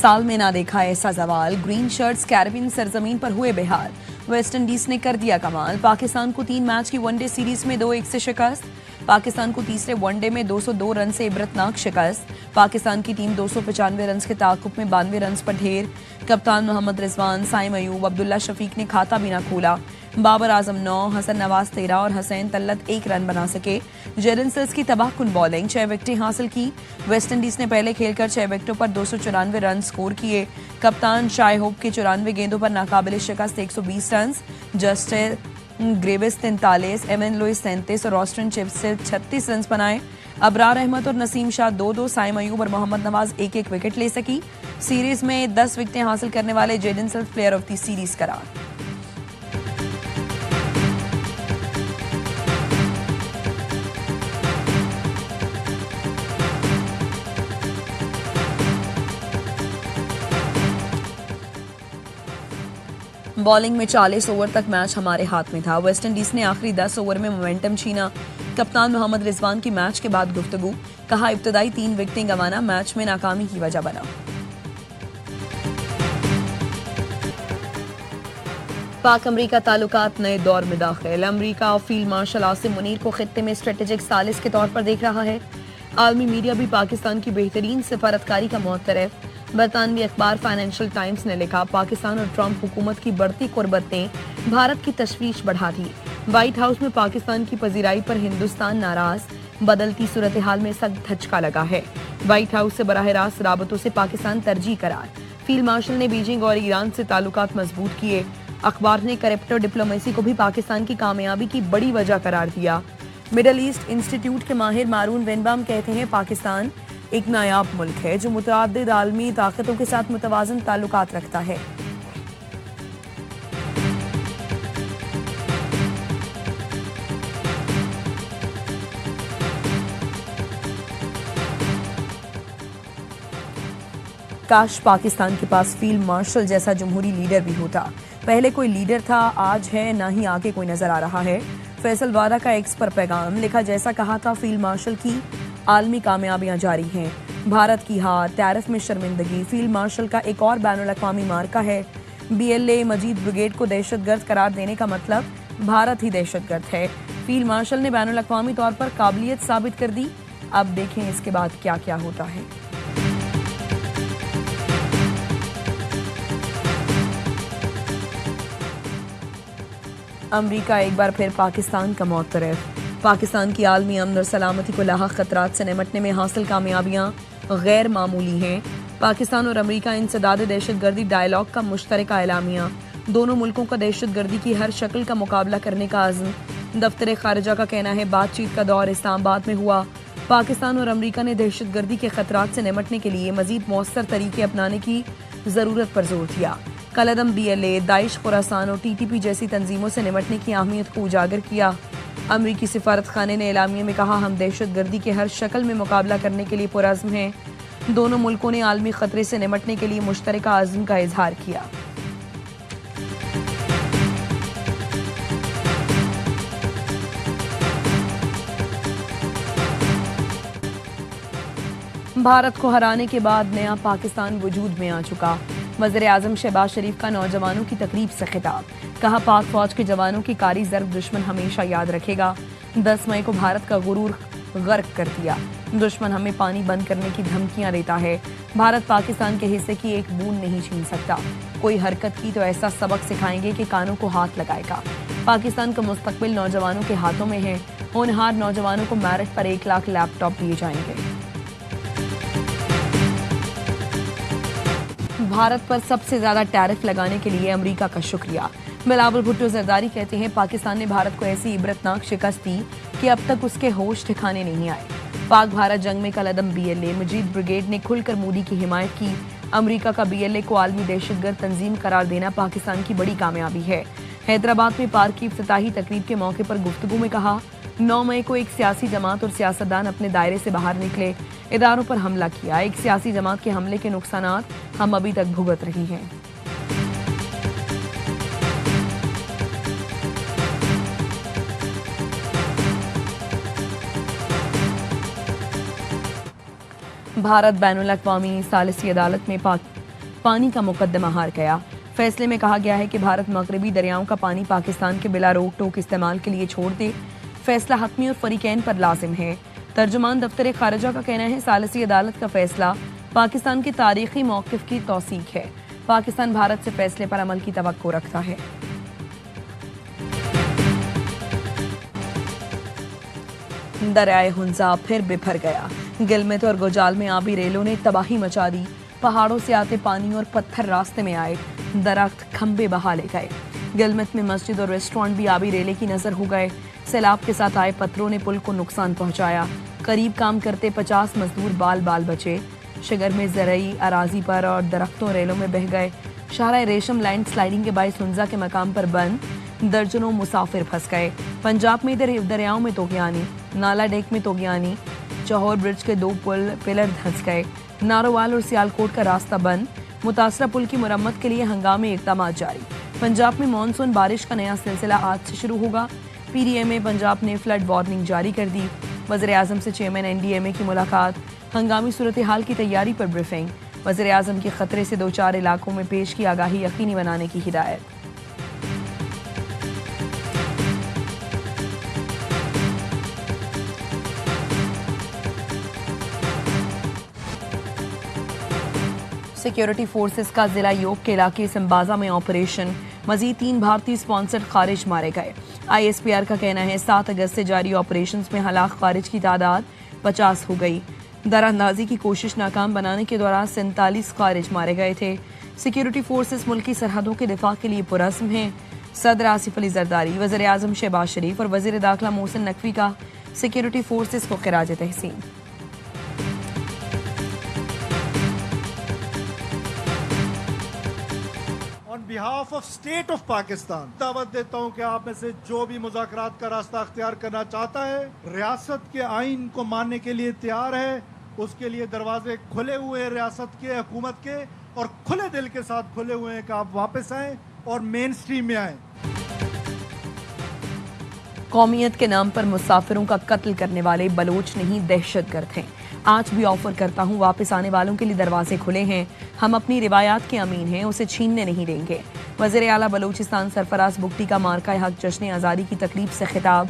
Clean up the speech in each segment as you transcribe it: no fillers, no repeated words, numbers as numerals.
साल में ना देखा ऐसा जवाल, ग्रीन शर्ट्स कैरेबियन सरजमीन पर हुए बेहाल। वेस्ट इंडीज ने कर दिया कमाल, पाकिस्तान को 3 मैच की वनडे सीरीज में 2-1 से शिकस्त। पाकिस्तान को तीसरे वनडे में 202 रन से इबरतनाक शिकस्त। पाकिस्तान की टीम 295 रन के ताकुब में 92 रन पर ढेर। कप्तान मोहम्मद रिजवान, साइम अयूब, अब्दुल्ला शफीक ने खाता भी ना खोला। बाबर आजम 9, हसन नवाज 13 और हसैन तल्लत 1 रन बना सके। जेडन सिल्स की तबाहकुन बॉलिंग, 6 विकेटें हासिल की। वेस्ट इंडीज ने पहले खेलकर 6 विकेटों पर 294 रन स्कोर किए। कप्तान शाय होप के 94 गेंदों पर नाकाबिल शिकस्त 120 run. Justin Greaves 43, Evin Lewis 37 और ऑस्टिन चिप्स से 36 रन बनाए। अबरार अहमद और नसीम शाह 2-2, साइम अयूब और मोहम्मद नवाज 1-1 विकेट ले सकी। सीरीज में 10 विकेटें हासिल करने वाले Jayden Seales player of the series करार। बॉलिंग में 40 ओवर तक मैच हमारे हाथ में था। वेस्ट इंडीज ने आखिरी 10 ओवर में मोमेंटम छीना। कप्तान मोहम्मद रिजवान की मैच के बाद गुफ्तगू, कहा इब्तदाई 3 विकेटें गंवाना मैच में नाकामी की वजह बना। पाक अमरीका ताल्लुकात नए दौर में दाखिल। अमरीका और फील्ड मार्शल आसिम मुनीर को खित्ते में स्ट्रेटेजिक सालिस के तौर पर देख रहा है। आलमी मीडिया भी पाकिस्तान की बेहतरीन सिफारतकारी का मुअतरफ। बरतानवी अखबार फाइनेंशियल टाइम्स ने लिखा, पाकिस्तान और ट्रंप हुकूमत की बढ़ती कुर्बत ने भारत की तशवीश बढ़ा दी। व्हाइट हाउस में पाकिस्तान की पजीराई पर हिंदुस्तान नाराज, बदलती सूरत हाल में सख्त धचका लगा है। व्हाइट हाउस से बराह रास्त राबतों से पाकिस्तान तरजीह करार। फील्ड मार्शल ने बीजिंग और ईरान से ताल्लुकात मजबूत किए। अखबार ने करप्टर डिप्लोमेसी को भी पाकिस्तान की कामयाबी की बड़ी वजह करार दिया। मिडल ईस्ट इंस्टीट्यूट के माहिर मारून वेनबाम कहते हैं, पाकिस्तान एक नायाब मुल्क है जो मुतअद्दिद आलमी ताकतों के साथ मुतवाज़न ताल्लुकात रखता है। काश पाकिस्तान के पास फील्ड मार्शल जैसा जमहूरी लीडर भी होता। पहले कोई लीडर था, आज है, ना ही आगे कोई नजर आ रहा है। फैसल वादा का एक्स पर पैगाम लिखा, जैसा कहा था फील्ड मार्शल की आलमी कामयाबियां जारी हैं। भारत की हार, टैरिफ में शर्मिंदगी फील्ड मार्शल का एक और बैनुल-अक़वामी मार्का है। BLA मजीद ब्रिगेड को दहशतगर्द करार देने का मतलब भारत ही दहशतगर्द है। फील्ड मार्शल ने बैनुल-अक़वामी तौर पर काबिलियत साबित कर दी। अब देखें इसके बाद क्या क्या होता है। अमरीका एक बार फिर पाकिस्तान का मुअतरफ। पाकिस्तान की आलमी अमन और सलामती को लाहक खतरात से निपटने में हासिल कामयाबियां गैर मामूली हैं। पाकिस्तान और अमरीका इंसदाद दहशतगर्दी डायलॉग का मुश्तरका एलामिया। दोनों मुल्कों का दहशतगर्दी की हर शक्ल का मुकाबला करने का अज़्म। दफ्तर खारिजा का कहना है, बातचीत का दौर इस्लामाबाद में हुआ। पाकिस्तान और अमरीका ने दहशतगर्दी के खतरात से निपटने के लिए मजीद मौसर तरीके अपनाने की ज़रूरत पर जोर दिया। कलअदम BLA, दाइश, खुरासान और TTP जैसी तंजीमों से निपटने की अहमियत को उजागर किया। अमरीकी सिफारत खाने ने एलामिया में कहा, हम दहशतगर्दी के हर शक्ल में मुकाबला करने के लिए पुरअज़्म हैं। दोनों मुल्कों ने आलमी खतरे से निपटने के लिए मुश्तरका अज़्म का इजहार किया। भारत को हराने के बाद नया पाकिस्तान वजूद में आ चुका। वज़ीर आज़म शहबाज शरीफ का नौजवानों की तकरीब से खिताब, कहा पाक फौज के जवानों की कारी ज़र्ब दुश्मन हमेशा याद रखेगा। 10 मई को भारत का गुरूर गर्क कर दिया। दुश्मन हमें पानी बंद करने की धमकियां देता है। भारत पाकिस्तान के हिस्से की एक बूंद नहीं छीन सकता। कोई हरकत की तो ऐसा सबक सिखाएंगे कि कानों को हाथ लगाएगा। पाकिस्तान का मुस्तकबिल नौजवानों के हाथों में है। होनहार नौजवानों को मेरिट पर 1 लाख लैपटॉप दिए जाएंगे। भारत पर सबसे ज्यादा टैरिफ लगाने के लिए अमेरिका का शुक्रिया। बिलावल भुट्टो जरदारी कहते हैं, पाकिस्तान ने भारत को ऐसी इबरतनाक शिकस्त दी कि अब तक उसके होश ठिकाने नहीं आए। पाक भारत जंग में कलअदम BLA, मजीद ब्रिगेड ने खुलकर मोदी की हिमायत की। अमेरिका का BLA को आलमी दहशतगर्द तंजीम करार देना पाकिस्तान की बड़ी कामयाबी है। हैदराबाद में पार्क की इफ्तिताही तकरीब के मौके पर गुफ्तगू में कहा, 9 मई को एक सियासी जमात और सियासतदान अपने दायरे से बाहर निकले, इदारों पर हमला किया। एक सियासी जमात के हमले के नुकसानात हम अभी तक भुगत रही हैं। भारत बैनुल-अक़वामी सालिसी अदालत में पानी का मुकदमा हार गया। फैसले में कहा गया है कि भारत मगरबी दरियाओं का पानी पाकिस्तान के बिला रोक टोक इस्तेमाल के लिए छोड़ दे। फैसला हतमी और फरीकैन पर लाजिम है। तर्जुमान दफ्तर खारजा का कहना है सालिसी अदालत का फैसला पाकिस्तान की तारीखी मौक़िफ़ की तौसीक है। पाकिस्तान भारत से फैसले पर अमल की तवक्को रखता है। दरियाए हुंजा फिर बिफर गया। गिलमित और गुजाल में आबी रेलों ने तबाही मचा दी। पहाड़ों से आते पानी और पत्थर रास्ते में आए, दरख्त खंबे बहा ले गए। गिलमित में मस्जिद और रेस्टोरेंट भी आबी रेले की नजर हो गए। सैलाब के साथ आए पत्थरों ने पुल को नुकसान पहुंचाया। करीब काम करते 50 मजदूर बाल बाल बचे। शिगर में ज़रई अराजी पर और दरख्तों रेलों में बह गए। शाहराह रेशम लैंड स्लाइडिंग के बायस हुंजा के मकाम पर बंद, दर्जनों मुसाफिर फंस गए। पंजाब में दरियाओं में तोगियानी, नाला डेक में तोगियानी, चौहर ब्रिज के 2 पिलर धंस गए। नारोवाल और सियालकोट का रास्ता बंद। मुतासरा पुल की मुरम्मत के लिए हंगामी इक़दाम जारी। पंजाब में मानसून बारिश का नया सिलसिला आज से शुरू होगा। PDMA पंजाब ने फ्लड वार्निंग जारी कर दी। वज़ीर-ए-आज़म से चेयरमैन NDMA की मुलाकात। हंगामी सूरत हाल की तैयारी पर ब्रीफिंग। वज़ीर-ए-आज़म की खतरे से 2-4 इलाकों में पेश की आगाही यकीनी बनाने की हिदायत। सिक्योरिटी फोर्सेस का जिला योग के इलाके सिम्बाजा में ऑपरेशन। मजीद 3 भारतीय स्पॉन्सर्ड खारिज मारे गए। ISPR का कहना है 7 अगस्त से जारी ऑपरेशंस में हलाक खारिज की तादाद 50 हो गई। दरांदाजी की कोशिश नाकाम बनाने के दौरान 47 खारिज मारे गए थे। सिक्योरिटी फोर्सेस मुल्की सरहदों के दिफा के लिए पुरज़्म हैं। सदर आसिफ अली जरदारी, वज़ीर-ए-आज़म शहबाज शरीफ और वज़ीर दाखिला मोहसिन नकवी का सिक्योरिटी फोर्सेस को खिराज तहसीन। On behalf of State of Pakistan, दावत देता हूं कि आप में से जो भी मुज़ाकरात का रास्ता अख्तियार करना चाहता है, रियासत के आइन को मानने के लिए तैयार है, उसके लिए दरवाजे खुले हुए हैं रियासत के, हुकूमत के, और खुले दिल के साथ खुले हुए हैं कि आप वापस आएं और मेन स्ट्रीम में आएं। कौमियत के नाम पर मुसाफिरों का कत्ल करने वाले बलोच नहीं दहशतगर्द हैं। आज भी ऑफर करता हूँ, वापस आने वालों के लिए दरवाजे खुले हैं। हम अपनी रिवायात के अमीन हैं, उसे छीनने नहीं देंगे। वज़ीर आला बलूचिस्तान सरफराज बुगटी का मार्का हक जश्न आज़ादी की तकरीब से खिताब।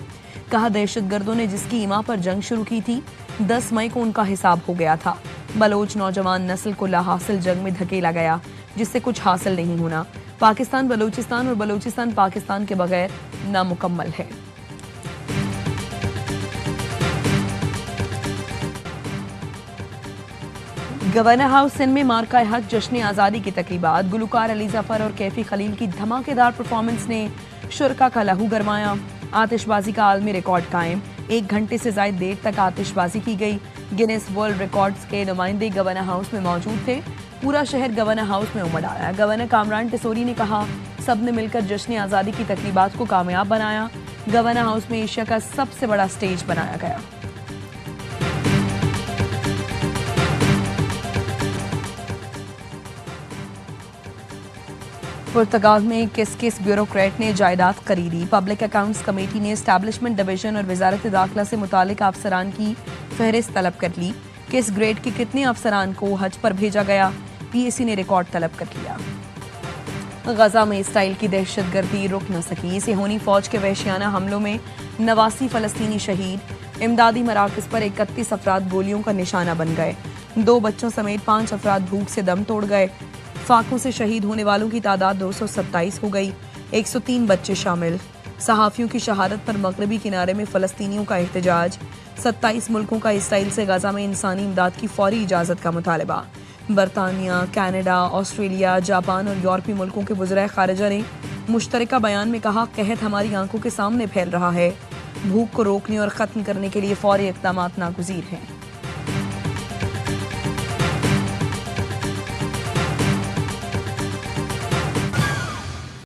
कहा दहशतगर्दों ने जिसकी इमा पर जंग शुरू की थी 10 मई को उनका हिसाब हो गया था। बलोच नौजवान नस्ल को लाहासिल जंग में धकेला गया जिससे कुछ हासिल नहीं होना। पाकिस्तान बलूचिस्तान और बलूचिस्तान पाकिस्तान के बगैर नामुकम्मल है। गवर्नर हाउस सिंध में मार्का हक जश्न आज़ादी की तकरीबात। गुलकार अली जफर और कैफी खलील की धमाकेदार परफॉर्मेंस ने शुरका का लहू गरमाया। आतिशबाजी का आलमी रिकॉर्ड कायम। 1 घंटे से ज्यादा देर तक आतिशबाजी की गई। गिनेस वर्ल्ड रिकॉर्ड्स के नुमाइंदे गवर्नर हाउस में मौजूद थे। पूरा शहर गवर्नर हाउस में उमड़ आया। गवर्नर कामरान टिसोरी ने कहा सबने मिलकर जश्न आज़ादी की तकरीबात को कामयाब बनाया। गवर्नर हाउस में एशिया का सबसे बड़ा स्टेज बनाया गया। पुर्तगाल में किस ब्यूरोक्रेट ने जायदाद खरीदी। पब्लिक अकाउंट्स कमेटी ने एस्टैब्लिशमेंट डिवीजन और वजारत दाखिला से मुतालिक अफसरान की फहरिस्त तलब कर ली। किस ग्रेड के कितने अफसरान को हज पर भेजा गया, PAC ने रिकॉर्ड तलब कर लिया। गजा में इसराइल की दहशतगर्दी रुक न सकी। सिहोनी फौज के वहशियाना हमलों में 89 फलस्तीनी शहीद। इमदादी मराकज पर 31 अफराद गोलियों का निशाना बन गए। 2 बच्चों समेत 5 अफराद भूख से दम तोड़ गए। फाकों से शहीद होने वालों की तादाद 227 हो गई। 103 बच्चे शामिल। सहाफ़ियों की शहादत पर मगरबी किनारे में फ़लस्तीनियों का एहतजाज। 27 मुल्कों का इसराइल से गजा में इंसानी इमदाद की फौरी इजाज़त का मुतालबा। बरतानिया, कनाडा, ऑस्ट्रेलिया, जापान और यूरोपीय मुल्कों के वज़ीर ख़ारिजा ने मुश्तरका बयान में कहा कहत हमारी आंखों के सामने फैल रहा है। भूख को रोकने और ख़त्म करने के लिए फौरी इक़दामात नागुज़ीर हैं।